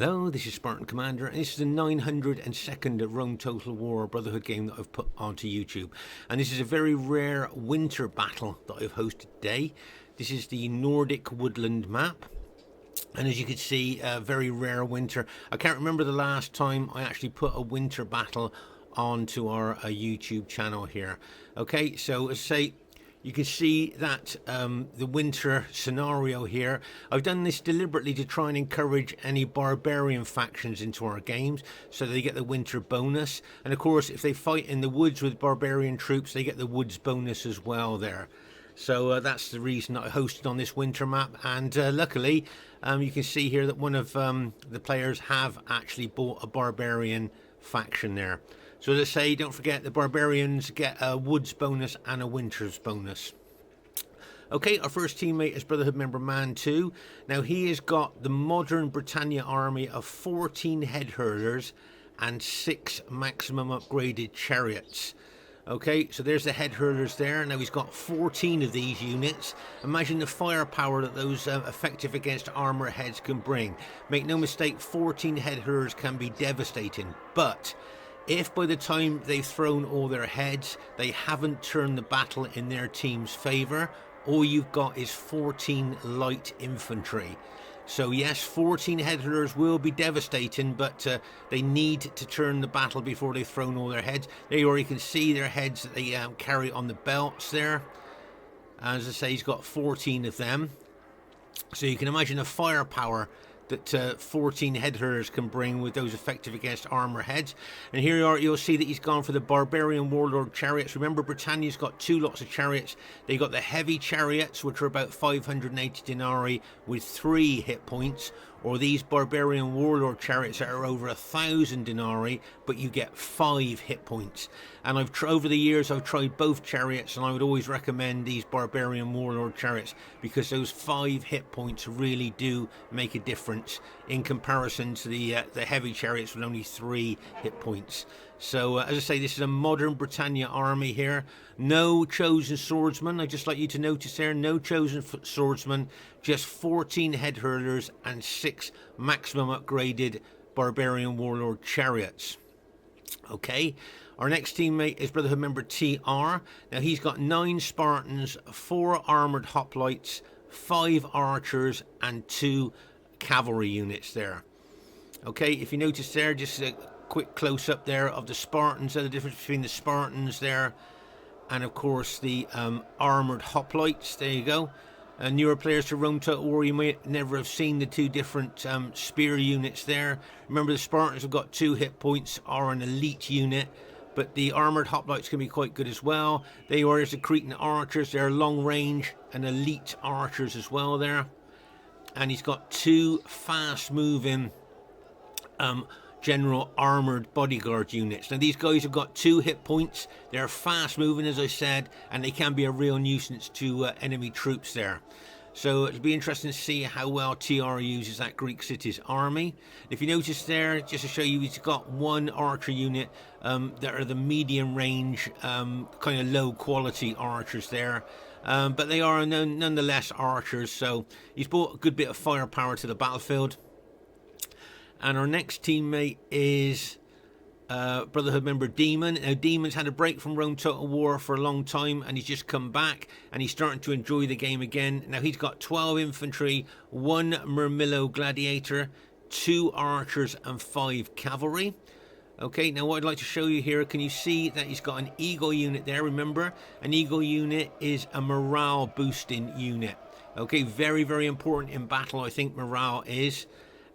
Hello, this is Spartan Commander, and this is the 902nd Rome Total War Brotherhood game that I've put onto YouTube. And this is a very rare winter battle that I've hosted today. This is the Nordic Woodland map. And as you can see, a very rare winter. I can't remember the last time I actually put a winter battle onto our YouTube channel here. Okay, so as I say, you can see that the winter scenario here. I've done this deliberately to try and encourage any barbarian factions into our games so they get the winter bonus. And of course, if they fight in the woods with barbarian troops, they get the woods bonus as well there. So that's the reason that I hosted on this winter map. And luckily, you can see here that one of the players have actually bought a barbarian faction there. So as I say, don't forget the barbarians get a woods bonus and a winter's bonus. Okay, our first teammate is Brotherhood member Mantu. Now he has got the modern Britannia army of 14 head hurlers and 6 maximum upgraded chariots. Okay, so there's the head hurlers there. Now he's got 14 of these units. Imagine the firepower that those effective against armor heads can bring. Make no mistake, 14 head hurlers can be devastating, but if by the time they've thrown all their heads, they haven't turned the battle in their team's favour, all you've got is 14 light infantry. So yes, 14 head hurlers will be devastating, but they need to turn the battle before they've thrown all their heads. There you are, you can see their heads that they carry on the belts there. As I say, he's got 14 of them. So you can imagine the firepower that 14 head hurlers can bring with those effective against armor heads. And here you are, you'll see that he's gone for the barbarian warlord chariots. Remember, Britannia's got 2 lots of chariots. They got the heavy chariots, which are about 580 denarii with 3 hit points, or these barbarian warlord chariots that are over 1,000 denarii, but you get 5 hit points. And over the years I've tried both chariots, and I would always recommend these barbarian warlord chariots because those 5 hit points really do make a difference in comparison to the heavy chariots with only 3 hit points. So as I say, this is a modern Britannia army here. No chosen swordsman. I'd just like you to notice there, no chosen swordsman, just 14 head hurlers and 6 maximum upgraded barbarian warlord chariots. Okay, our next teammate is Brotherhood member TR. Now he's got 9 Spartans, 4 armoured hoplites, 5 archers and 2 cavalry units there. Okay, if you notice there, just a quick close-up there of the Spartans, the difference between the Spartans there and of course the armoured hoplites. There you go. Newer players to Rome Total War, you might never have seen the 2 different spear units there. Remember, the Spartans have got 2 hit points, are an elite unit, but the armoured hoplites can be quite good as well. They are the Cretan archers, they're long range and elite archers as well there. And he's got 2 fast moving general armoured bodyguard units. Now these guys have got 2 hit points, they're fast moving as I said, and they can be a real nuisance to enemy troops there. So it'll be interesting to see how well TR uses that Greek city's army. If you notice there, just to show you, he's got 1 archer unit that are the medium range, kind of low quality archers there. But they are nonetheless archers, so he's brought a good bit of firepower to the battlefield. And our next teammate is Brotherhood member Demon. Now Demon's had a break from Rome Total War for a long time, and he's just come back and he's starting to enjoy the game again. Now he's got 12 infantry, 1 Murmillo gladiator, 2 archers and 5 cavalry. Okay, now what I'd like to show you here, can you see that he's got an eagle unit there? Remember, an eagle unit is a morale boosting unit. Okay, very, very important in battle, I think morale is.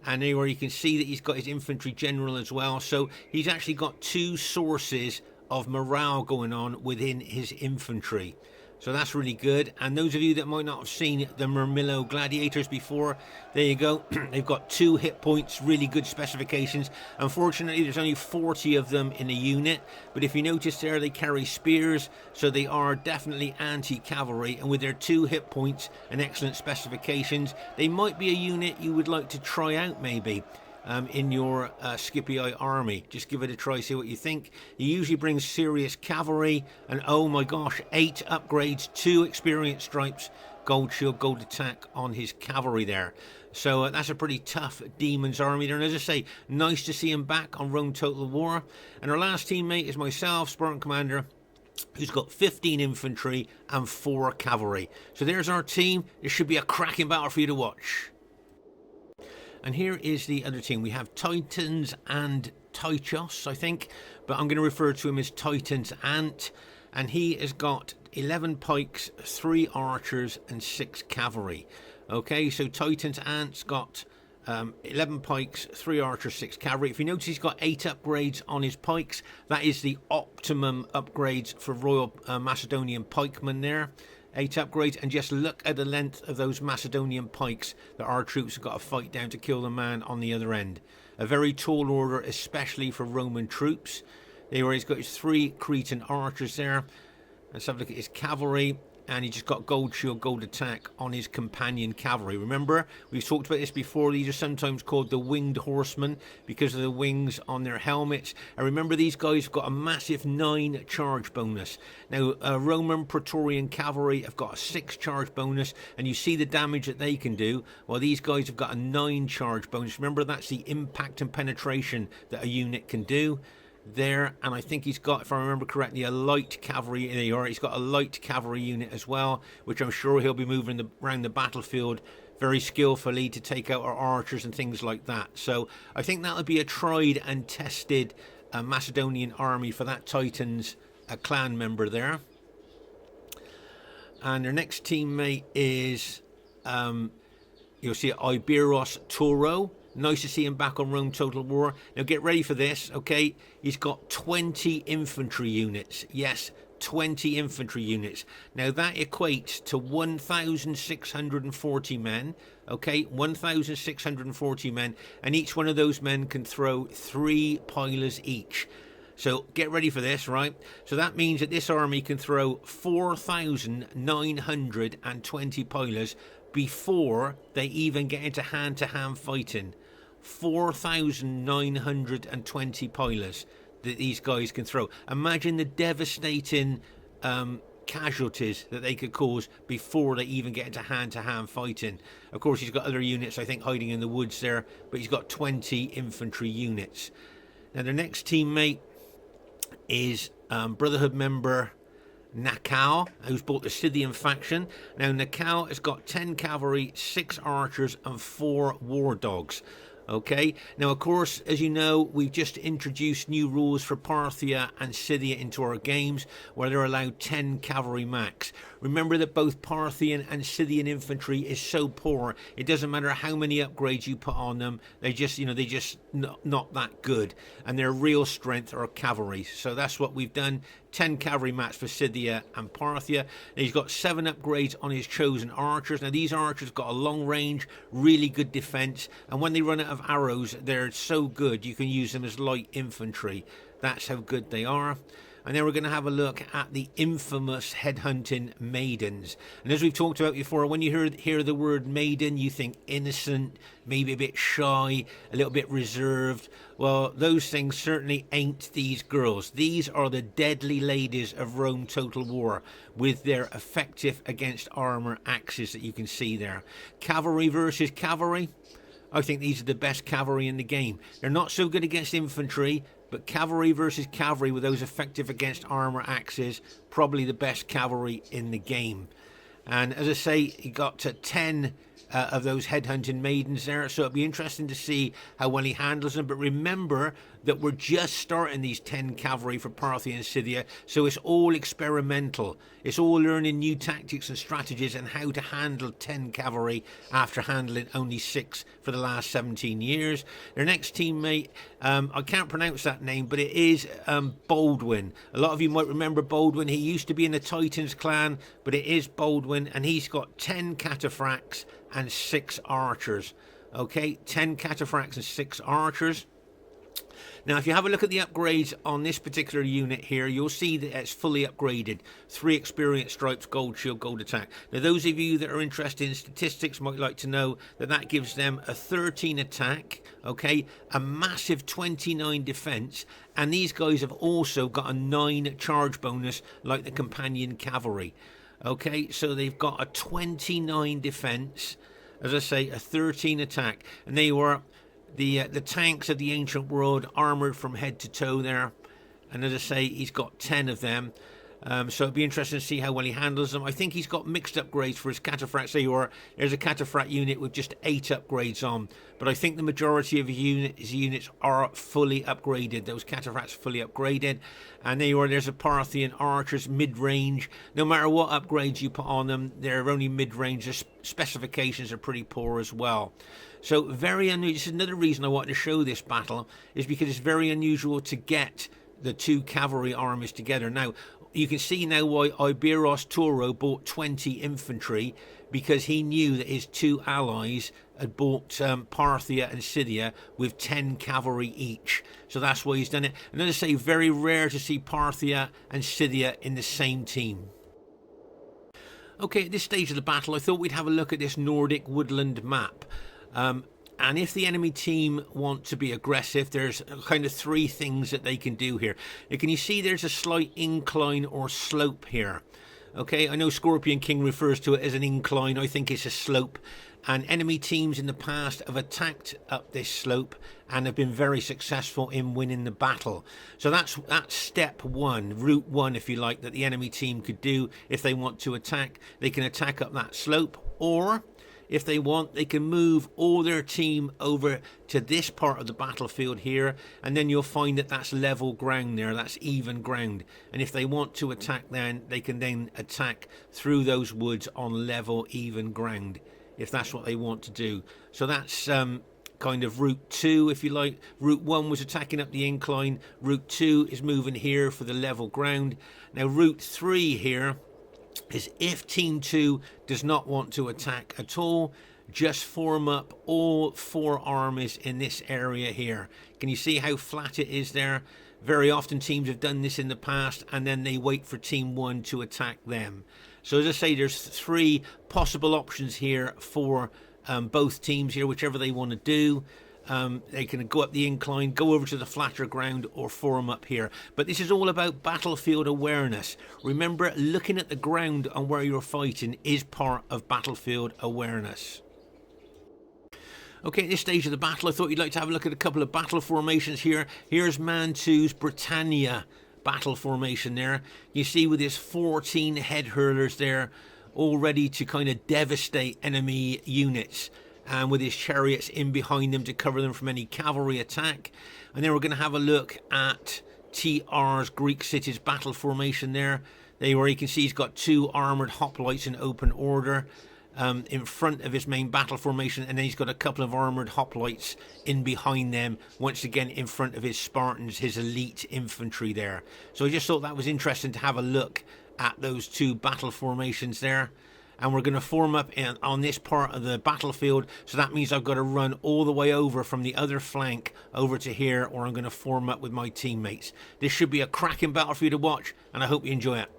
And anywhere you can see that he's got his infantry general as well. So he's actually got 2 sources of morale going on within his infantry. So that's really good. And those of you that might not have seen the Murmillo gladiators before, there you go. They've got 2 hit points, really good specifications. Unfortunately, there's only 40 of them in a unit. But if you notice there, they carry spears. So they are definitely anti-cavalry. And with their 2 hit points and excellent specifications, they might be a unit you would like to try out maybe. In your Scipii army. Just give it a try, see what you think. He usually brings serious cavalry, and oh my gosh, 8 upgrades, 2 experience stripes, gold shield, gold attack on his cavalry there. So that's a pretty tough Demon's army there. And as I say, nice to see him back on Rome Total War. And our last teammate is myself, Spartan Commander, who's got 15 infantry and 4 cavalry. So there's our team. This should be a cracking battle for you to watch. And here is the other team. We have Titans and Antiochos, I think, but I'm going to refer to him as Titans Ant. And he has got 11 pikes, 3 archers and 6 cavalry. Okay, so Titans Ant's got 11 pikes, 3 archers, 6 cavalry. If you notice, he's got 8 upgrades on his pikes. That is the optimum upgrades for Royal Macedonian pikemen there. 8 upgrades, and just look at the length of those Macedonian pikes that our troops have got to fight down to kill the man on the other end. A very tall order, especially for Roman troops. There he's got his 3 Cretan archers there. Let's have a look at his cavalry. And he just got gold shield, gold attack on his companion cavalry. Remember, we've talked about this before. These are sometimes called the winged horsemen because of the wings on their helmets. And remember, these guys have got a massive 9 charge bonus. Now, Roman Praetorian cavalry have got a 6 charge bonus, and you see the damage that they can do. Well, these guys have got a 9 charge bonus. Remember, that's the impact and penetration that a unit can do. There, and I think he's got, if I remember correctly, a light cavalry. He's got a light cavalry unit as well, which I'm sure he'll be moving around the battlefield very skillfully to take out our archers and things like that. So I think that'll be a tried and tested Macedonian army for that Titans clan member there. And their next teammate is you'll see Iberos Touroe. Nice to see him back on Rome Total War. Now get ready for this, okay? He's got 20 infantry units. Yes, 20 infantry units. Now that equates to 1,640 men, okay? 1,640 men, and each one of those men can throw 3 pilers each. So get ready for this, right? So that means that this army can throw 4,920 pilers before they even get into hand-to-hand fighting. 4,920 pilers that these guys can throw. Imagine the devastating casualties that they could cause before they even get into hand-to-hand fighting. Of course, he's got other units, I think, hiding in the woods there, but he's got 20 infantry units. Now, their next teammate is Brotherhood member Naacal, who's bought the Scythian faction. Now, Naacal has got 10 cavalry, 6 archers, and 4 war dogs. Okay, now of course, as you know, we've just introduced new rules for Parthia and Sythia into our games, where they're allowed 10 cavalry max. Remember that both Parthian and Scythian infantry is so poor, it doesn't matter how many upgrades you put on them, they just not that good, and their real strength are cavalry. So that's what we've done. 10 cavalry max for Scythia and Parthia. Now he's got 7 upgrades on his chosen archers. Now these archers got a long range, really good defense, and when they run out of arrows, they're so good you can use them as light infantry. That's how good they are. And then we're going to have a look at the infamous headhunting maidens. And as we've talked about before, when you hear the word maiden, you think innocent, maybe a bit shy, a little bit reserved. Well, those things certainly ain't these girls. These are the deadly ladies of Rome Total War, with their effective against armour axes that you can see there. Cavalry versus cavalry. I think these are the best cavalry in the game. They're not so good against infantry, but cavalry versus cavalry with those effective against armour axes, probably the best cavalry in the game. And as I say, he got to 10 of those headhunting maidens there, so it'll be interesting to see how well he handles them. But remember that we're just starting these 10 cavalry for Parthia and Sythia, so it's all experimental. It's all learning new tactics and strategies and how to handle 10 cavalry after handling only 6 for the last 17 years. Their next teammate, I can't pronounce that name, but it is Baldwin. A lot of you might remember Baldwin. He used to be in the Titans clan, but it is Baldwin, and he's got 10 cataphracts and 6 archers. Okay, 10 cataphracts and 6 archers. Now, if you have a look at the upgrades on this particular unit here, you'll see that it's fully upgraded. 3 experience stripes, gold shield, gold attack. Now, those of you that are interested in statistics might like to know that that gives them a 13 attack, okay, a massive 29 defense, and these guys have also got a 9 charge bonus like the companion cavalry. Okay, so they've got a 29 defense, as I say, a 13 attack, and they were the tanks of the ancient world, armored from head to toe there. And as I say, he's got 10 of them. So it'd be interesting to see how well he handles them. I think he's got mixed upgrades for his cataphracts. There's a cataphract unit with just 8 upgrades on, but I think the majority of his units are fully upgraded. Those cataphracts are fully upgraded, and there's a Parthian archers mid-range. No matter what upgrades you put on them, they're only mid-range. Their specifications are pretty poor as well. So very unusual. This is another reason I wanted to show this battle, is because it's very unusual to get the 2 cavalry armies together. Now, you can see now why Iberos Touroe bought 20 infantry, because he knew that his 2 allies had bought Parthia and Sythia with 10 cavalry each. So that's why he's done it. And as I say, very rare to see Parthia and Sythia in the same team. Okay, at this stage of the battle, I thought we'd have a look at this Nordic woodland map. And if the enemy team want to be aggressive, there's kind of 3 things that they can do here. Now, can you see there's a slight incline or slope here? Okay, I know Scorpion King refers to it as an incline. I think it's a slope. And enemy teams in the past have attacked up this slope and have been very successful in winning the battle. So that's step 1, route 1, if you like, that the enemy team could do if they want to attack. They can attack up that slope, or if they want, they can move all their team over to this part of the battlefield here, and then you'll find that that's level ground there, that's even ground. And if they want to attack, then they can then attack through those woods on level, even ground, if that's what they want to do. So that's kind of route 2, if you like. Route 1 was attacking up the incline. Route 2 is moving here for the level ground. Now route 3 here is if Team 2 does not want to attack at all, just form up all 4 armies in this area here. Can you see how flat it is there? Very often teams have done this in the past, and then they wait for Team 1 to attack them. So as I say, there's 3 possible options here for both teams here, whichever they want to do. They can go up the incline, go over to the flatter ground, or form up here. But this is all about battlefield awareness. Remember, looking at the ground and where you're fighting is part of battlefield awareness. Okay, at this stage of the battle, I thought you'd like to have a look at a couple of battle formations here. Here's Mantu's Britannia battle formation there. You see with his 14 head hurlers there, all ready to kind of devastate enemy units, and with his chariots in behind them to cover them from any cavalry attack. And then we're going to have a look at TR's Greek cities battle formation there. Where you can see he's got 2 armoured hoplites in open order in front of his main battle formation, and then he's got a couple of armoured hoplites in behind them, once again in front of his Spartans, his elite infantry there. So I just thought that was interesting to have a look at those 2 battle formations there. And we're going to form up on this part of the battlefield, so that means I've got to run all the way over from the other flank over to here, or I'm going to form up with my teammates. This should be a cracking battle for you to watch, and I hope you enjoy it.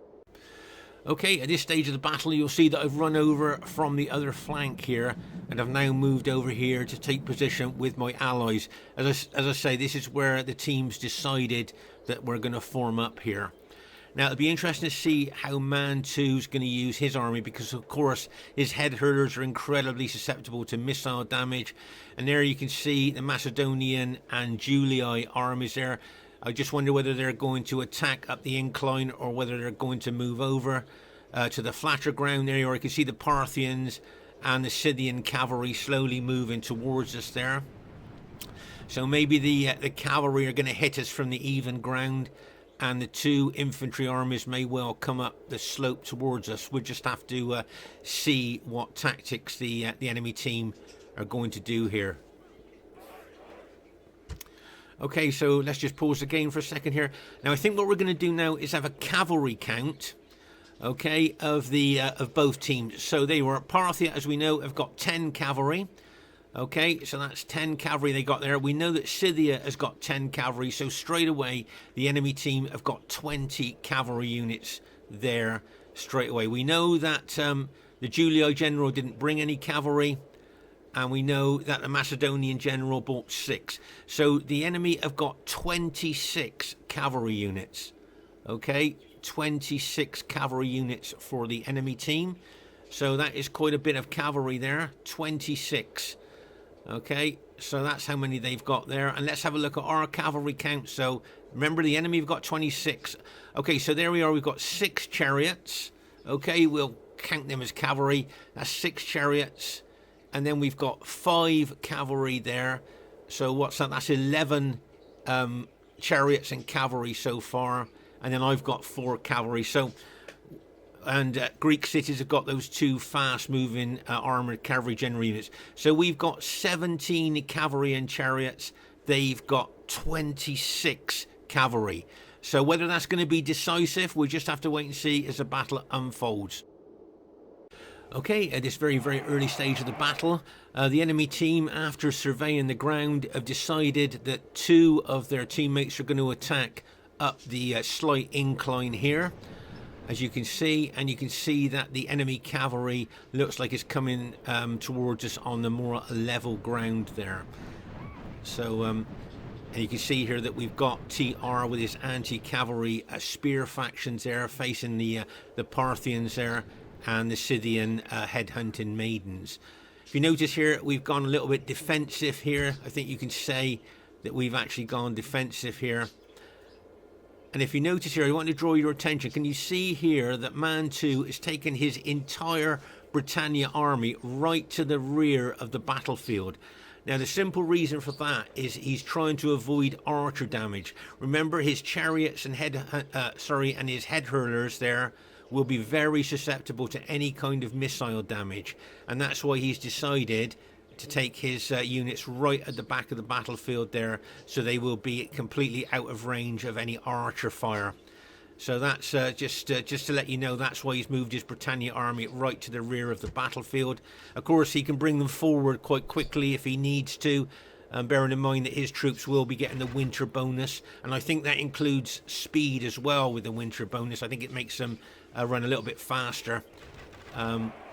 Okay, at this stage of the battle, you'll see that I've run over from the other flank here, and I've now moved over here to take position with my allies. As I say, this is where the team's decided that we're going to form up here. Now, it'll be interesting to see how Mantu's going to use his army, because, of course, his head hurlers are incredibly susceptible to missile damage. And there you can see the Macedonian and Julii armies there. I just wonder whether they're going to attack up the incline, or whether they're going to move over to the flatter ground area. Or you can see the Parthians and the Scythian cavalry slowly moving towards us there. So maybe the cavalry are going to hit us from the even ground, and the 2 infantry armies may well come up the slope towards us. We'll just have to see what tactics the enemy team are going to do here. Okay, so let's just pause the game for a second here. Now, I think what we're going to do now is have a cavalry count, okay, of both teams. So Parthia, as we know, have got 10 cavalry. Okay, so that's 10 cavalry they got there. We know that Scythia has got 10 cavalry, so straight away the enemy team have got 20 cavalry units there straight away. We know that the Julii general didn't bring any cavalry, and we know that the Macedonian general bought 6. So the enemy have got 26 cavalry units. Okay, 26 cavalry units for the enemy team. So that is quite a bit of cavalry there, 26. Okay, so that's how many they've got there. And let's have a look at our cavalry count. So remember, the enemy have got 26. Okay, so there we are. We've got 6 chariots. Okay, we'll count them as cavalry. That's 6 chariots. And then we've got 5 cavalry there. So what's that? That's 11 chariots and cavalry so far. And then I've got 4 cavalry. So, and Greek cities have got those 2 fast-moving armoured cavalry general units. So we've got 17 cavalry and chariots. They've got 26 cavalry. So whether that's going to be decisive, we'll just have to wait and see as the battle unfolds. Okay, at this very, very early stage of the battle, the enemy team, after surveying the ground, have decided that 2 of their teammates are going to attack up the slight incline here, as you can see. And you can see that the enemy cavalry looks like it's coming towards us on the more level ground there. So, and you can see here that we've got TR with his anti-cavalry spear factions there, facing the Parthians there, and the Scythian headhunting maidens. If you notice here, we've gone a little bit defensive here. I think you can say that we've actually gone defensive here. And if you notice here, I want to draw your attention. Can you see here that Mantu is taking his entire Britannia army right to the rear of the battlefield? Now, the simple reason for that is he's trying to avoid archer damage. Remember, his chariots and his head hurlers there will be very susceptible to any kind of missile damage, and that's why he's decided to take his units right at the back of the battlefield there, so they will be completely out of range of any archer fire. So that's just to let you know, that's why he's moved his Britannia army right to the rear of the battlefield. Of course, he can bring them forward quite quickly if he needs to, bearing in mind that his troops will be getting the winter bonus, and I think that includes speed as well with the winter bonus. I think it makes them run a little bit faster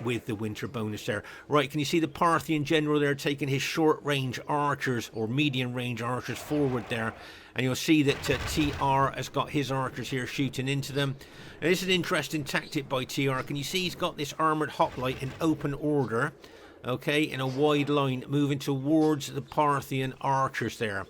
with the winter bonus there. Right, can you see the Parthian general there taking his short range archers or medium range archers forward there? And you'll see that TR has got his archers here shooting into them. Now, this is an interesting tactic by TR. Can you see he's got this armoured hoplite in open order, okay, in a wide line, moving towards the Parthian archers there.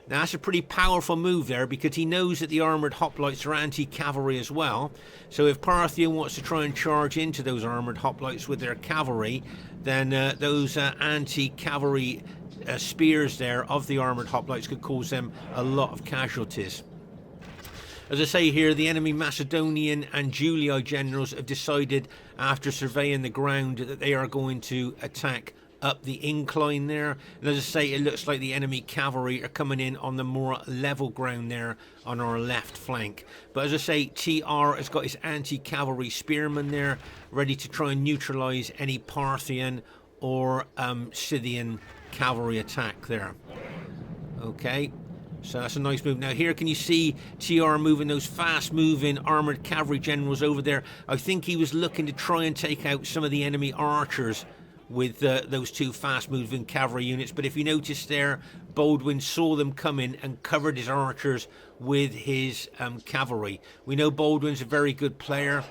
Now, that's a pretty powerful move there, because he knows that the armoured hoplites are anti-cavalry as well. So if Parthia wants to try and charge into those armoured hoplites with their cavalry, then those anti-cavalry spears there of the armoured hoplites could cause them a lot of casualties. As I say here, the enemy Macedonian and Julii generals have decided, after surveying the ground, that they are going to attack up the incline there. And as I say, it looks like the enemy cavalry are coming in on the more level ground there on our left flank. But as I say, TR has got his anti-cavalry spearmen there, ready to try and neutralise any Parthian or Scythian cavalry attack there. Okay, so that's a nice move. Now here, can you see TR moving those fast moving armoured cavalry generals over there? I think he was looking to try and take out some of the enemy archers with those 2 fast moving cavalry units. But if you notice there, Baldwin saw them coming and covered his archers with his cavalry. We know Baldwin's a very good player,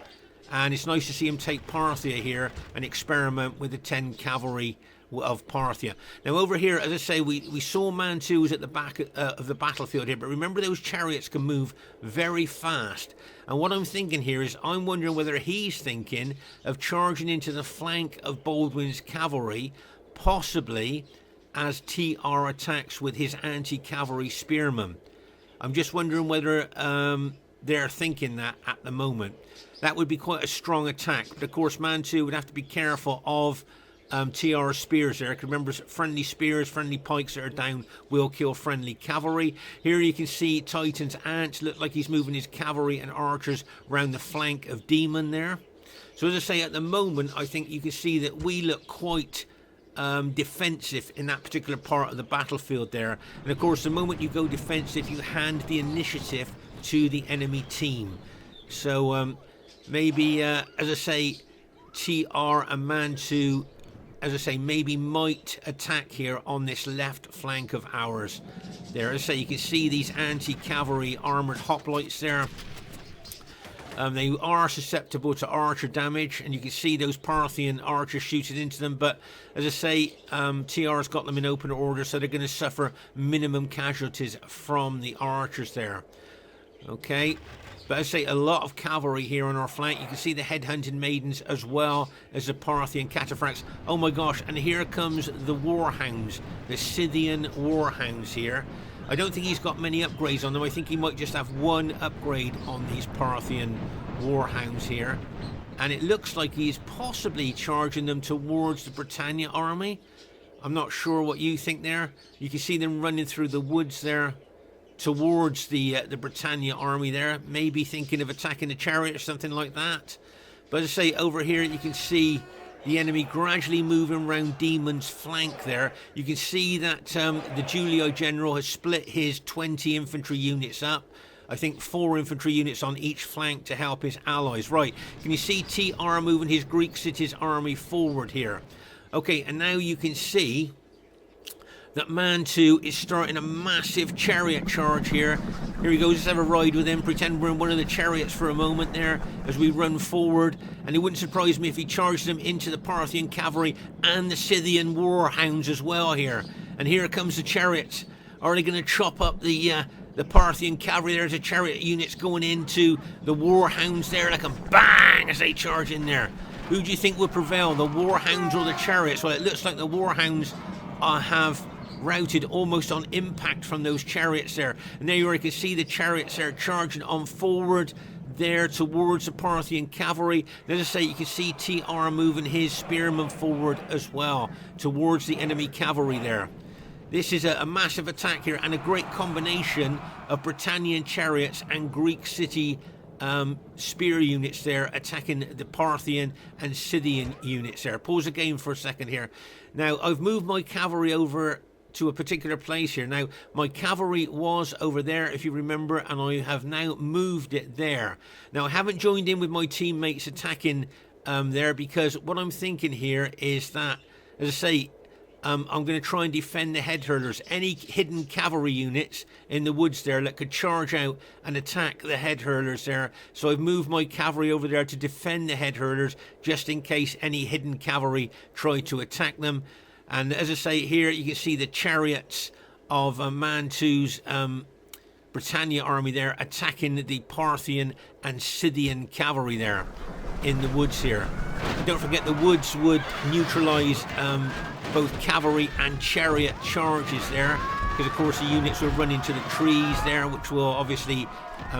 and it's nice to see him take Parthia here and experiment with the 10 cavalry of Parthia. Now over here, as I say, we saw Mantu was at the back of the battlefield here, but remember, those chariots can move very fast. And what I'm thinking here is, I'm wondering whether he's thinking of charging into the flank of Baldwin's cavalry, possibly as TR attacks with his anti-cavalry spearmen. I'm just wondering whether they're thinking that at the moment. That would be quite a strong attack, but of course Mantu would have to be careful of TR spears there. Remember, friendly spears, friendly pikes that are down will kill friendly cavalry. Here you can see Titan's Ant look like he's moving his cavalry and archers around the flank of Demon there. So as I say, at the moment, I think you can see that we look quite defensive in that particular part of the battlefield there. And of course, the moment you go defensive, you hand the initiative to the enemy team. So maybe, as I say, TR and Mantu, as I say, maybe might attack here on this left flank of ours. There, as I say, you can see these anti-cavalry armoured hoplites there. They are susceptible to archer damage, and you can see those Parthian archers shooting into them. But as I say, TR's got them in open order, so they're going to suffer minimum casualties from the archers there. Okay, but as I say, a lot of cavalry here on our flank. You can see the headhunting maidens as well as the Parthian cataphracts. Oh my gosh, and here comes the warhounds, the Scythian warhounds here. I don't think he's got many upgrades on them. I think he might just have one upgrade on these Parthian warhounds here. And it looks like he's possibly charging them towards the Britannia army. I'm not sure what you think there. You can see them running through the woods there towards the Britannia army there. Maybe thinking of attacking the chariot or something like that. But as I say, over here you can see the enemy gradually moving around Demon's flank there. You can see that the Julio general has split his 20 infantry units up. I think 4 infantry units on each flank to help his allies. Right, can you see TR moving his Greek cities army forward here? Okay, and now you can see that Mantu is starting a massive chariot charge here. Here he goes, let's have a ride with him. Pretend we're in one of the chariots for a moment there as we run forward. And it wouldn't surprise me if he charged them into the Parthian cavalry and the Scythian warhounds as well here. And here comes the chariots. Are they going to chop up the Parthian cavalry? There's the chariot units going into the warhounds there like a bang as they charge in there. Who do you think will prevail, the warhounds or the chariots? Well, it looks like the warhounds have routed almost on impact from those chariots there. And there you can see the chariots there charging on forward there towards the Parthian cavalry. And as I say, you can see TR moving his spearmen forward as well towards the enemy cavalry there. This is a massive attack here and a great combination of Britannian chariots and Greek city spear units there attacking the Parthian and Scythian units there. Pause the game for a second here. Now, I've moved my cavalry over to a particular place here. Now, my cavalry was over there, if you remember, and I have now moved it there. Now, I haven't joined in with my teammates attacking there because what I'm thinking here is that, as I say, I'm going to try and defend the head hurlers. Any hidden cavalry units in the woods there that could charge out and attack the head hurlers there. So I've moved my cavalry over there to defend the head hurlers just in case any hidden cavalry try to attack them. And as I say here, you can see the chariots of Mantu's Britannia army there attacking the Parthian and Scythian cavalry there in the woods here. And don't forget, the woods would neutralise both cavalry and chariot charges there, because of course the units will run into the trees there, which will obviously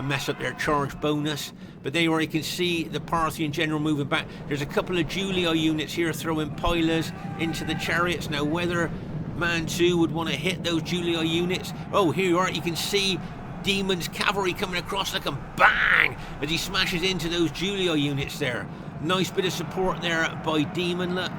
mess up their charge bonus. But there you are, you can see the Parthian general moving back. There's a couple of Julio units here throwing pilas into the chariots. Now, whether Mantu would want to hit those Julio units. Oh, here you are, you can see Demon's cavalry coming across like a bang as he smashes into those Julio units there. Nice bit of support there by Demon. Look,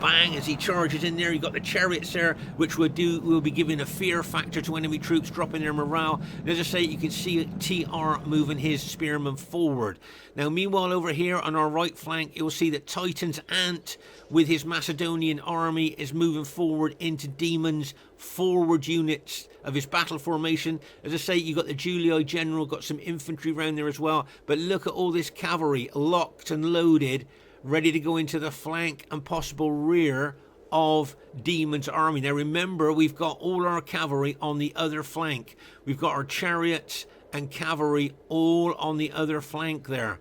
bang as he charges in there. You've got the chariots there, which will be giving a fear factor to enemy troops, dropping their morale. And as I say, you can see TR moving his spearmen forward. Now, meanwhile, over here on our right flank, you'll see that Titan's Ant with his Macedonian army is moving forward into Demon's forward units of his battle formation. As I say, you've got the Julio general, got some infantry around there as well. But look at all this cavalry locked and loaded, ready to go into the flank and possible rear of Demon's army. Now remember, we've got all our cavalry on the other flank. We've got our chariots and cavalry all on the other flank there.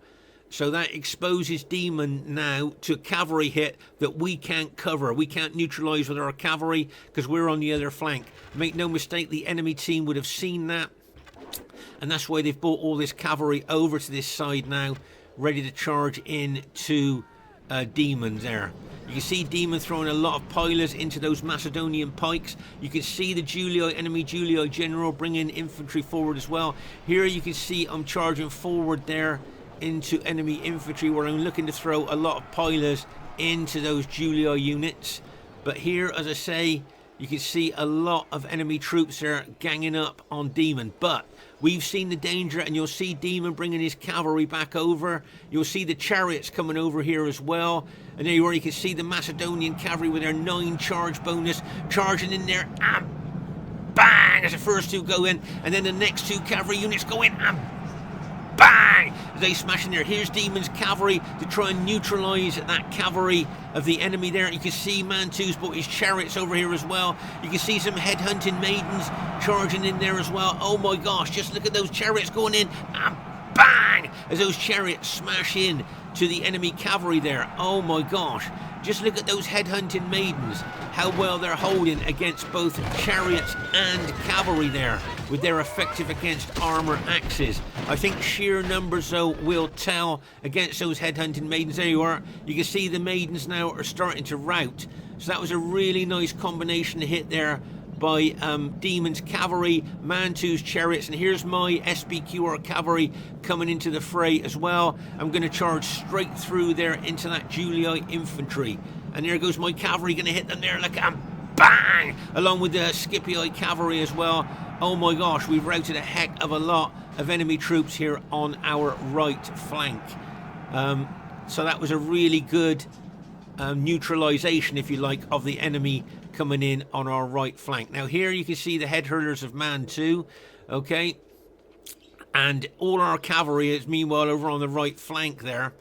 So that exposes Demon now to a cavalry hit that we can't cover. We can't neutralise with our cavalry because we're on the other flank. Make no mistake, the enemy team would have seen that. And that's why they've brought all this cavalry over to this side now, ready to charge in to Demon there. You can see Demon throwing a lot of pilas into those Macedonian pikes. You can see the enemy Julio general bringing infantry forward as well. Here you can see I'm charging forward there into enemy infantry, where I'm looking to throw a lot of pilas into those Julio units. But here, as I say, you can see a lot of enemy troops there ganging up on Demon. But we've seen the danger, and you'll see Demon bringing his cavalry back over. You'll see the chariots coming over here as well. And there you are, you can see the Macedonian cavalry with their 9 charge bonus charging in there. And bang! As the first 2 go in, and then the next 2 cavalry units go in, and bang! As they smash in there. Here's Demon's cavalry to try and neutralise that cavalry of the enemy there. You can see Mantu's brought his chariots over here as well. You can see some headhunting maidens charging in there as well. Oh my gosh, just look at those chariots going in, and bang, as those chariots smash in to the enemy cavalry there. Oh my gosh, just look at those headhunting maidens, how well they're holding against both chariots and cavalry there, with their effective against armour axes. I think sheer numbers though will tell against those headhunting maidens. There you are. You can see the maidens now are starting to rout. So that was a really nice combination hit there by Demon's cavalry, Mantu's chariots, and here's my SBQR cavalry coming into the fray as well. I'm going to charge straight through there into that Julii infantry, and there goes my cavalry, going to hit them there like a bang, along with the Scipii cavalry as well. Oh my gosh, we've routed a heck of a lot of enemy troops here on our right flank. So that was a really good neutralisation, if you like, of the enemy coming in on our right flank. Now here you can see the head hurlers of Mantu, okay, and all our cavalry is meanwhile over on the right flank there.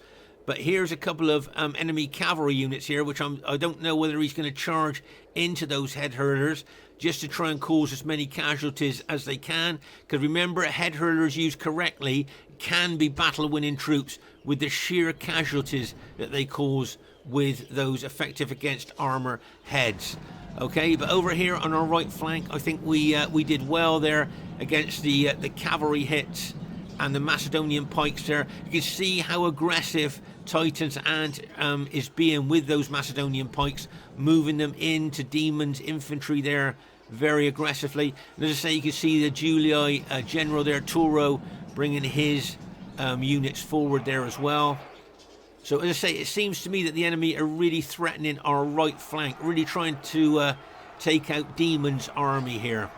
But here's a couple of enemy cavalry units here, which I don't know whether he's going to charge into those head hurlers just to try and cause as many casualties as they can, because remember, head hurlers used correctly can be battle winning troops with the sheer casualties that they cause with those effective against armour heads. Okay, but over here on our right flank, I think we did well there against the cavalry hits and the Macedonian pikes there. You can see how aggressive Titan's Ant is being with those Macedonian pikes, moving them into Demon's infantry there very aggressively. And as I say, you can see the Julii general there, Touroe, bringing his units forward there as well. So as I say, it seems to me that the enemy are really threatening our right flank, really trying to take out Demon's army here.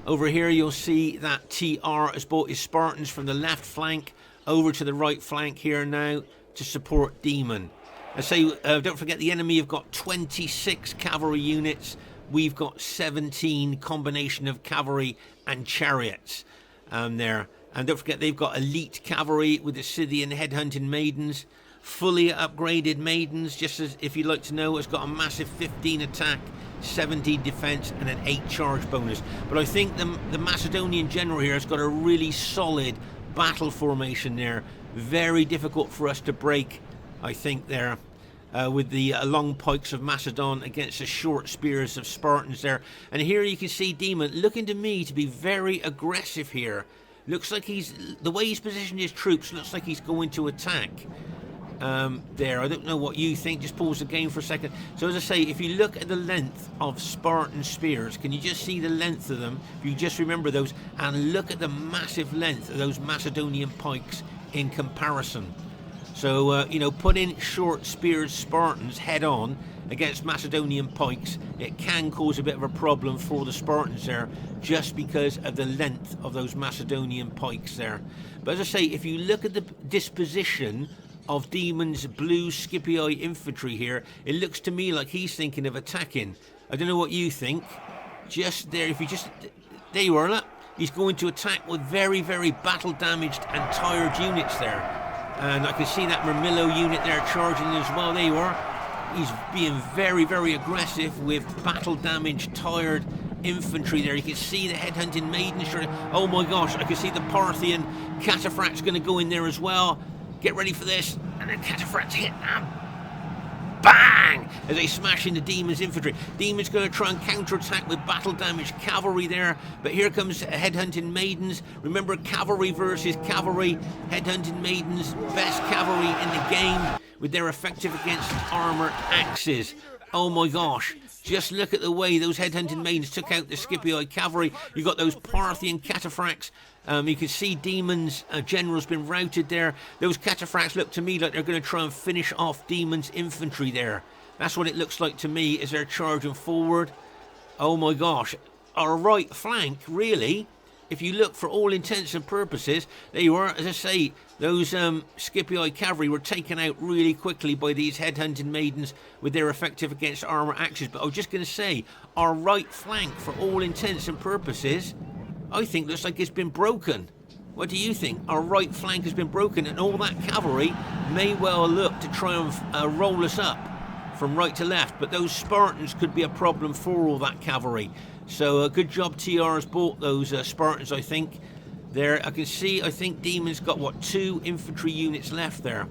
Over here you'll see that TR has brought his Spartans from the left flank over to the right flank here now to support Demon. I say, don't forget, the enemy have got 26 cavalry units. We've got 17 combination of cavalry and chariots there. And don't forget, they've got elite cavalry with the Scythian headhunting maidens, fully upgraded maidens, just as, if you'd like to know, it's got a massive 15 attack, 17 defense and an 8 charge bonus. But I think the Macedonian general here has got a really solid battle formation there. Very difficult for us to break, I think, there. With the long pikes of Macedon against the short spears of Spartans there. And here you can see Demon looking to me to be very aggressive here. Looks like the way he's positioned his troops, looks like he's going to attack there. I don't know what you think. Just pause the game for a second. So as I say, if you look at the length of Spartan spears, can you just see the length of them? If you just remember those, and look at the massive length of those Macedonian pikes in comparison. So, you know, put in short speared Spartans head on against Macedonian pikes, it can cause a bit of a problem for the Spartans there, just because of the length of those Macedonian pikes there. But as I say, if you look at the disposition of Demon's blue Scipii infantry here, it looks to me like he's thinking of attacking. I don't know what you think. Just there, if you just... There you are, look. He's going to attack with very, very battle damaged and tired units there. And I can see that Mermillo unit there charging as well. There you are. He's being very, very aggressive with battle damaged, tired infantry there. You can see the headhunting maidens. Oh my gosh, I can see the Parthian cataphracts going to go in there as well. Get ready for this. And then cataphracts hit them. Bang! As they smash into Demon's infantry. Demon's going to try and counterattack with battle damaged cavalry there. But here comes headhunting maidens. Remember, cavalry versus cavalry. Headhunting maidens, best cavalry in the game with their effective against armour axes. Oh my gosh. Just look at the way those headhunting maidens took out the Scipii cavalry. You've got those Parthian cataphracts. You can see Demon's general's been routed there. Those cataphracts look to me like they're going to try and finish off Demon's infantry there. That's what it looks like to me as they're charging forward. Oh my gosh. Our right flank, really, if you look for all intents and purposes, there you are. As I say, those Scipii cavalry were taken out really quickly by these headhunting maidens with their effective against armour axes. But I was just going to say, our right flank, for all intents and purposes, I think looks like it's been broken. What do you think? Our right flank has been broken, and all that cavalry may well look to try and roll us up from right to left, but those Spartans could be a problem for all that cavalry. So good job TR has bought those Spartans, I think. There, I can see, I think Demon's got, what, 2 infantry units left there.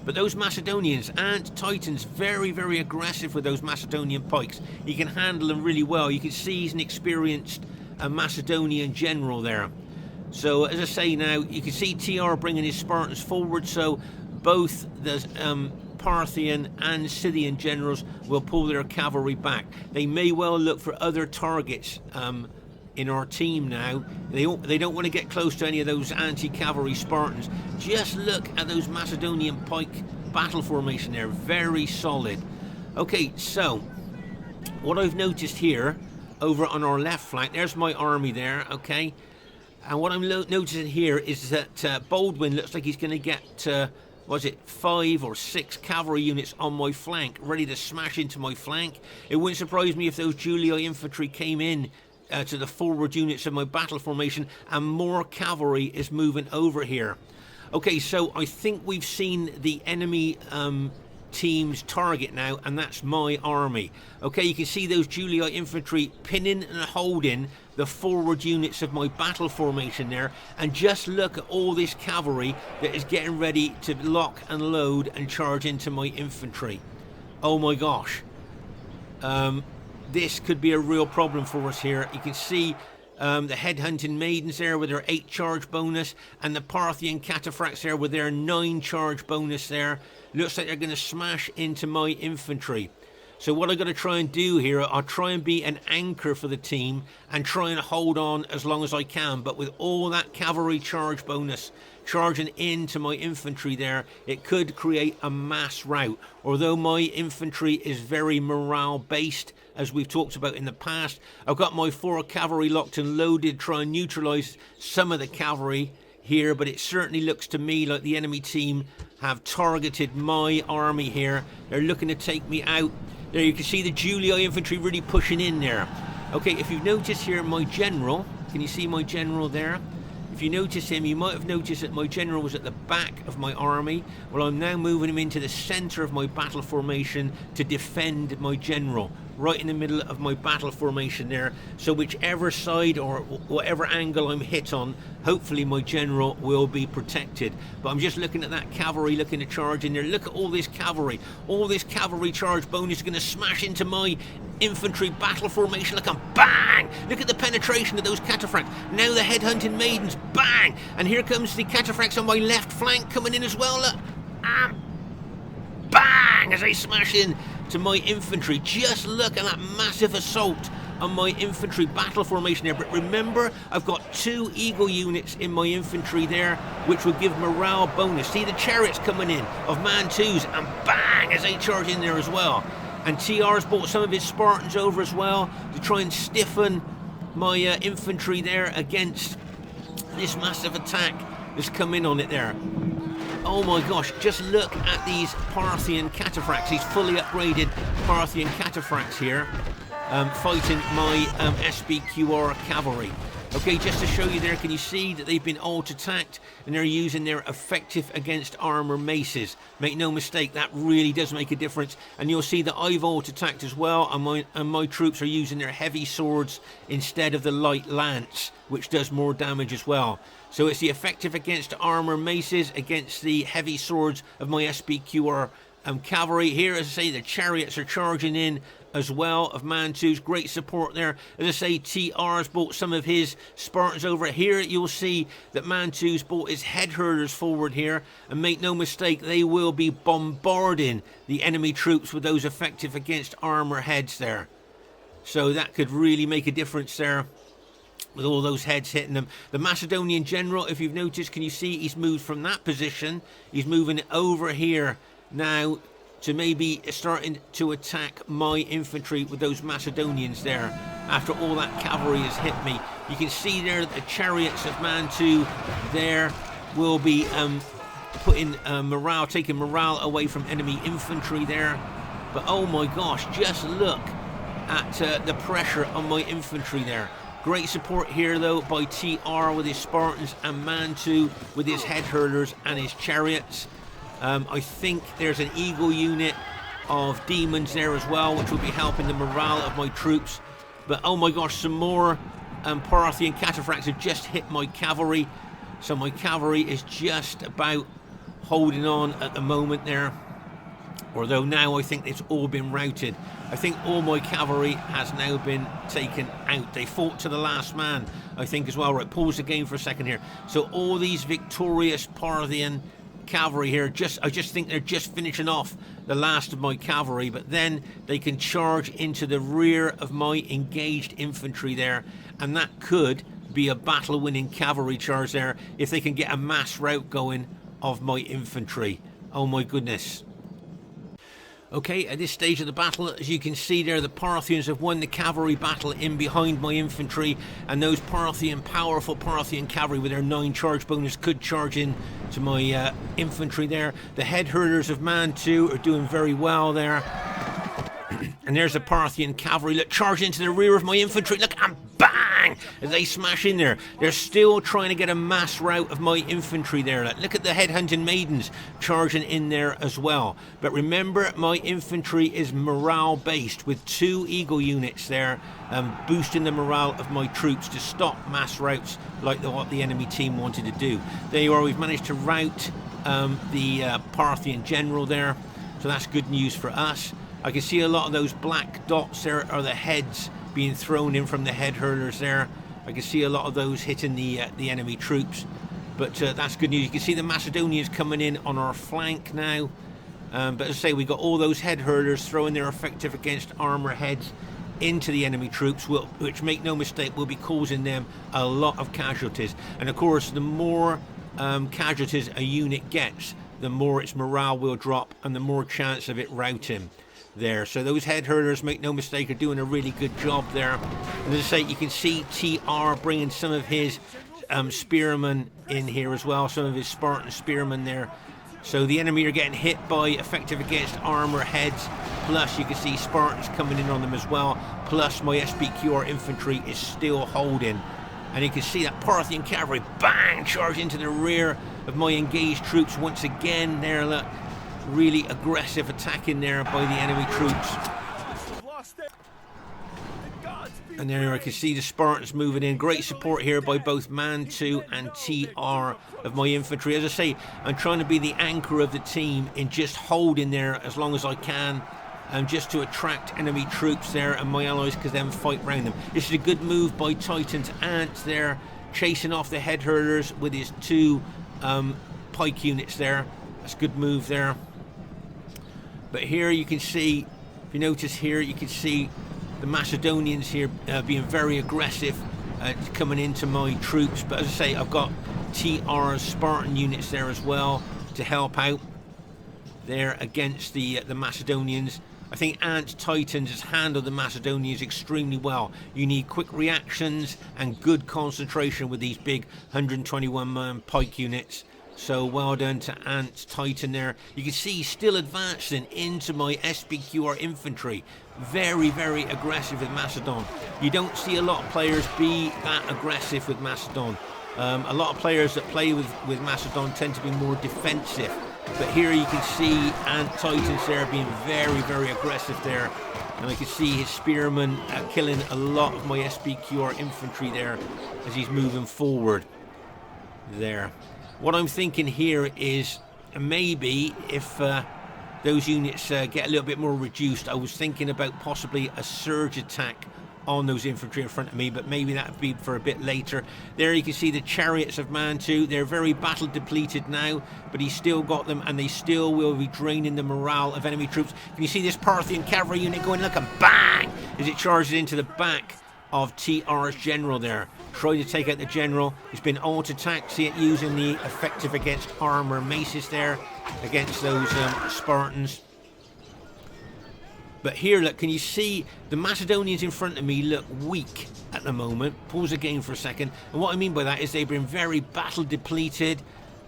But those Macedonians and Titans, very, very aggressive with those Macedonian pikes. He can handle them really well. You can see he's an experienced Macedonian general there. So, as I say now, you can see TR bringing his Spartans forward, so both the Parthian and Scythian generals will pull their cavalry back. They may well look for other targets in our team now. They don't want to get close to any of those anti-cavalry Spartans. Just look at those Macedonian pike battle formation there, very solid. Okay, so what I've noticed here over on our left flank, there's my army there, okay, and what I'm noticing here is that Baldwin looks like he's going to get was it 5 or 6 cavalry units on my flank, ready to smash into my flank. It wouldn't surprise me if those Julii infantry came in to the forward units of my battle formation, and more cavalry is moving over here. Okay, so I think we've seen the enemy team's target now, and that's my army. Okay, you can see those Julii infantry pinning and holding the forward units of my battle formation there, and just look at all this cavalry that is getting ready to lock and load and charge into my infantry. Oh my gosh. This could be a real problem for us here. You can see the headhunting maidens there with their 8 charge bonus, and the Parthian cataphracts there with their 9 charge bonus there. Looks like they're going to smash into my infantry. So what I've got to try and do here, I'll try and be an anchor for the team and try and hold on as long as I can. But with all that cavalry charge bonus charging into my infantry there, it could create a mass rout. Although my infantry is very morale based, as we've talked about in the past, I've got my 4 cavalry locked and loaded, try and neutralise some of the cavalry here, but it certainly looks to me like the enemy team have targeted my army here. They're looking to take me out. There you can see the Julii infantry really pushing in there. Okay, if you've noticed here, my general, can you see my general there? If you notice him, you might have noticed that my general was at the back of my army. Well, I'm now moving him into the centre of my battle formation to defend my general, right in the middle of my battle formation there. So whichever side or whatever angle I'm hit on, hopefully my general will be protected. But I'm just looking at that cavalry looking to charge in there. Look at all this cavalry. All this cavalry charge bonus is going to smash into my infantry battle formation. Look, bang! Look at the penetration of those cataphracts. Now the headhunting maidens, bang! And here comes the cataphracts on my left flank coming in as well. Look, bang! As they smash in to my infantry. Just look at that massive assault on my infantry battle formation there. But remember, I've got 2 eagle units in my infantry there, which will give morale bonus. See the chariots coming in of Mantus, and bang, as they charge in there as well. And TR's brought some of his Spartans over as well to try and stiffen my infantry there against this massive attack that's come in on it there. Oh my gosh, just look at these Parthian cataphracts, these fully upgraded Parthian cataphracts here, fighting my SBQR cavalry. Okay, just to show you there, can you see that they've been alt-attacked and they're using their effective against armour maces. Make no mistake, that really does make a difference. And you'll see that I've alt-attacked as well, and my troops are using their heavy swords instead of the light lance, which does more damage as well. So it's the effective against armour maces against the heavy swords of my SBQR cavalry. Here, as I say, the chariots are charging in as well of Mantu's. Great support there. As I say, TR's brought some of his Spartans over. Here you'll see that Mantu's brought his head herders forward here, and make no mistake, they will be bombarding the enemy troops with those effective against armour heads there. So that could really make a difference there, with all those heads hitting them. The Macedonian general, if you've noticed, can you see he's moved from that position? He's moving over here now to maybe starting to attack my infantry with those Macedonians there. After all that cavalry has hit me, you can see there that the chariots of Mantu there will be putting morale, taking morale away from enemy infantry there. But oh my gosh, just look at the pressure on my infantry there. Great support here though by TR with his Spartans and Mantu with his head hurlers and his chariots. I think there's an eagle unit of demons there as well, which will be helping the morale of my troops. But oh my gosh, some more Parthian cataphracts have just hit my cavalry. So my cavalry is just about holding on at the moment there. Although now I think it's all been routed. I think all my cavalry has now been taken out. They fought to the last man, I think, as well. Right, pause the game for a second here. So all these victorious Parthian cavalry here, I just think they're just finishing off the last of my cavalry, but then they can charge into the rear of my engaged infantry there, and that could be a battle-winning cavalry charge there if they can get a mass rout going of my infantry. Oh my goodness. Okay, at this stage of the battle, as you can see there, the Parthians have won the cavalry battle in behind my infantry, and those powerful Parthian cavalry with their 9 charge bonus could charge in to my infantry there. The head herders of Mantu are doing very well there. And there's the Parthian cavalry, look, charge into the rear of my infantry, look, and bang, as they smash in there. They're still trying to get a mass rout of my infantry there. Look at the headhunting maidens charging in there as well. But remember, my infantry is morale based with 2 eagle units there, boosting the morale of my troops to stop mass routs like what the enemy team wanted to do. There you are, we've managed to rout the Parthian general there, so that's good news for us. I can see a lot of those black dots there are the heads being thrown in from the head hurlers there. I can see a lot of those hitting the enemy troops, but that's good news. You can see the Macedonians coming in on our flank now, but as I say, we got all those head hurlers throwing their effective against armor heads into the enemy troops, which, make no mistake, will be causing them a lot of casualties. And of course, the more casualties a unit gets, the more its morale will drop and the more chance of it routing there. So those head hurlers, make no mistake, are doing a really good job there. And as I say, you can see TR bringing some of his spearmen in here as well, some of his Spartan spearmen there. So the enemy are getting hit by effective against armor heads, plus you can see Spartans coming in on them as well, plus my SPQR infantry is still holding. And you can see that Parthian cavalry, bang, charge into the rear of my engaged troops once again there. Look, really aggressive attacking there by the enemy troops. And there I can see the Spartans moving in. Great support here by both Mantu and TR of my infantry. As I say, I'm trying to be the anchor of the team in just holding there as long as I can, and just to attract enemy troops there, and my allies can then fight around them. This is a good move by Titan's Ant there, chasing off the head hurlers with his 2 pike units there. That's a good move there. But here you can see, if you notice here, you can see the Macedonians here being very aggressive, coming into my troops. But as I say, I've got TR's Spartan units there as well to help out there against the Macedonians. I think Ant Titans has handled the Macedonians extremely well. You need quick reactions and good concentration with these big 121-man pike units. So well done to Ant Titan there. You can see he's still advancing into my SPQR infantry. Very, very aggressive with Macedon. You don't see a lot of players be that aggressive with Macedon. A lot of players that play with Macedon tend to be more defensive. But here you can see Ant Titans there being very, very aggressive there. And I can see his spearmen killing a lot of my SPQR infantry there as he's moving forward there. What I'm thinking here is maybe if those units get a little bit more reduced, I was thinking about possibly a surge attack on those infantry in front of me, but maybe that would be for a bit later. There you can see the chariots of Mantu. They're very battle depleted now, but he's still got them, and they still will be draining the morale of enemy troops. Can you see this Parthian cavalry unit going, look, and bang, as it charges into the back of TR's general there. Try to take out the general. It's been auto-attacked. See it using the effective against armor maces there against those Spartans. But here, look, can you see the Macedonians in front of me look weak at the moment? Pause the game for a second. And what I mean by that is they've been very battle depleted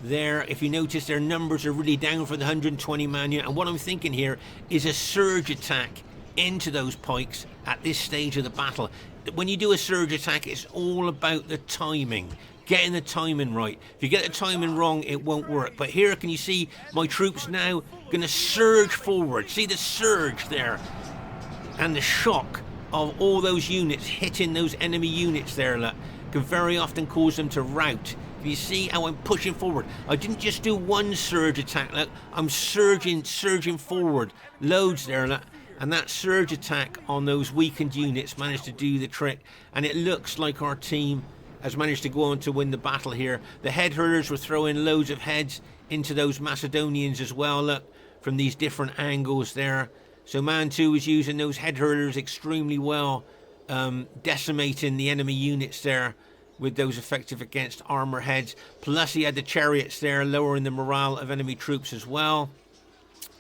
there. If you notice, their numbers are really down for the 120-man unit. And what I'm thinking here is a surge attack into those pikes at this stage of the battle. when you do a surge attack, it's all about the timing. Getting the timing right. If you get the timing wrong, it won't work. But here, can you see my troops now going to surge forward? See the surge there? And the shock of all those units hitting those enemy units there, look, can very often cause them to rout. You see how I'm pushing forward? I didn't just do one surge attack, look. I'm surging forward. Loads there, look. And that surge attack on those weakened units managed to do the trick. And it looks like our team has managed to go on to win the battle here. The head hurlers were throwing loads of heads into those Macedonians as well, look, from these different angles there. So Mantu was using those head hurlers extremely well, decimating the enemy units there with those effective against armor heads. Plus he had the chariots there, lowering the morale of enemy troops as well.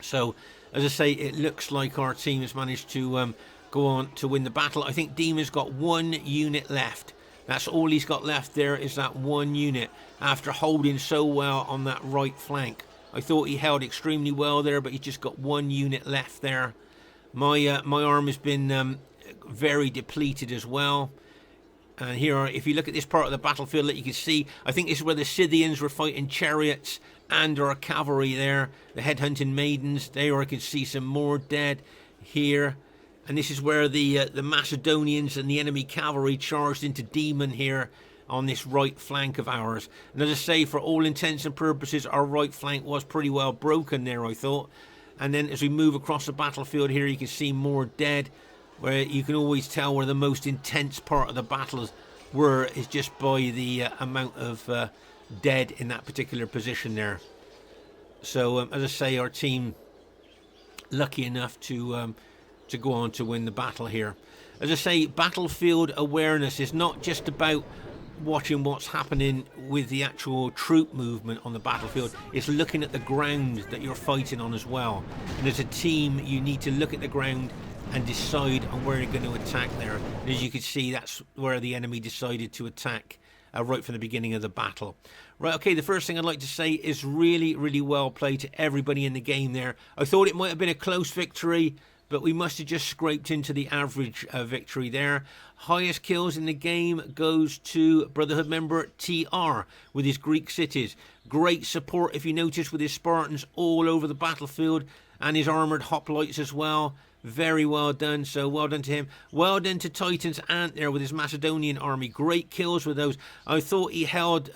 So, as I say, it looks like our team has managed to go on to win the battle. I think Demon's got one unit left. That's all he's got left there, is that one unit, after holding so well on that right flank. I thought he held extremely well there, but he's just got one unit left there. My arm has been very depleted as well. And here, if you look at this part of the battlefield, that you can see, I think this is where the Scythians were fighting chariots and our cavalry there, the headhunting maidens. There I can see some more dead here. And this is where the Macedonians and the enemy cavalry charged into Demon here on this right flank of ours. And as I say, for all intents and purposes, our right flank was pretty well broken there, I thought. And then as we move across the battlefield here, you can see more dead, where you can always tell where the most intense part of the battles were, is just by the amount of dead in that particular position there. So, as I say, our team lucky enough to go on to win the battle here. As I say, battlefield awareness is not just about watching what's happening with the actual troop movement on the battlefield. It's looking at the ground that you're fighting on as well. And as a team, you need to look at the ground and decide on where you're going to attack there. And as you can see, that's where the enemy decided to attack right from the beginning of the battle. Right, okay, the first thing I'd like to say is really, really well played to everybody in the game there. I thought it might have been a close victory, but we must have just scraped into the average victory there. Highest kills in the game goes to Brotherhood member TR with his Greek cities. Great support, if you notice, with his Spartans all over the battlefield, and his armoured hoplites as well. Very well done, so well done to him. Well done to Titan's Ant there with his Macedonian army. Great kills with those. I thought he held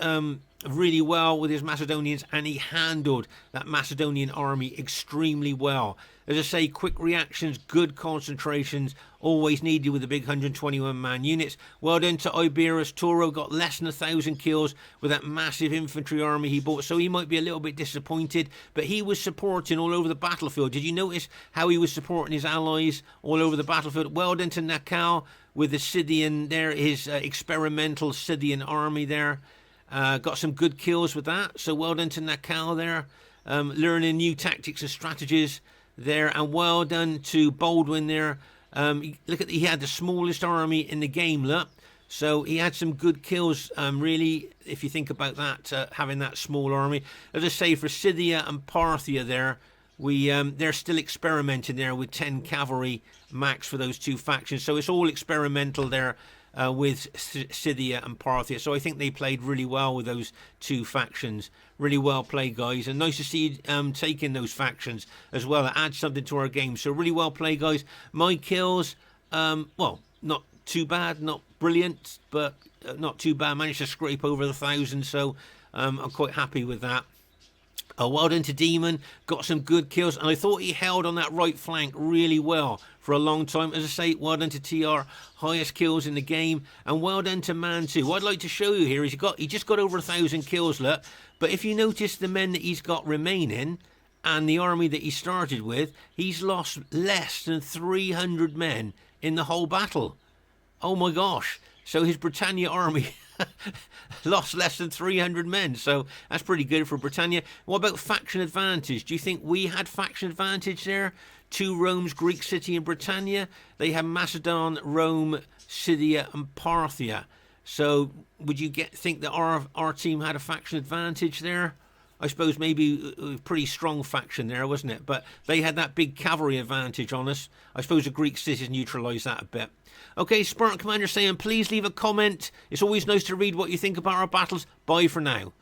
really well with his Macedonians, and he handled that Macedonian army extremely well. As I say, quick reactions, good concentrations, always needed with the big 121-man units. Well done to Iberos. Touroe got less than 1,000 kills with that massive infantry army he bought, so he might be a little bit disappointed, but he was supporting all over the battlefield. Did you notice how he was supporting his allies all over the battlefield? Well done to Naacal with the Scythian there, his experimental Scythian army there. Got some good kills with that, so well done to Naacal there, learning new tactics and strategies there. And well done to Baldwin there. Look at he had the smallest army in the game, look, so he had some good kills, really, if you think about that, having that small army. As I say, for Scythia and Parthia there, they're still experimenting there with 10 cavalry max for those two factions, so it's all experimental there with Scythia and Parthia. So I think they played really well with those two factions. Really well played, guys, and nice to see you taking those factions as well. It adds something to our game, so really well played, guys. My kills, well, not too bad, not brilliant, but not too bad. Managed to scrape over 1,000, so I'm quite happy with that. Well done to Demon, got some good kills, and I thought he held on that right flank really well for a long time. As I say, well done to TR, highest kills in the game, and well done to Mantu. What I'd like to show you here is he just got over 1,000 kills, look, but if you notice the men that he's got remaining and the army that he started with, he's lost less than 300 men in the whole battle. Oh my gosh, so his Britannia army lost less than 300 men, so that's pretty good for Britannia. What about faction advantage? Do you think we had faction advantage there? Two Rome's, Greek city and Britannia. They have Macedon, Rome, Scythia and Parthia. So would you think that our team had a faction advantage there? I suppose maybe a pretty strong faction there, wasn't it? But they had that big cavalry advantage on us. I suppose the Greek cities neutralised that a bit. Okay, Spartan Commander saying, please leave a comment. It's always nice to read what you think about our battles. Bye for now.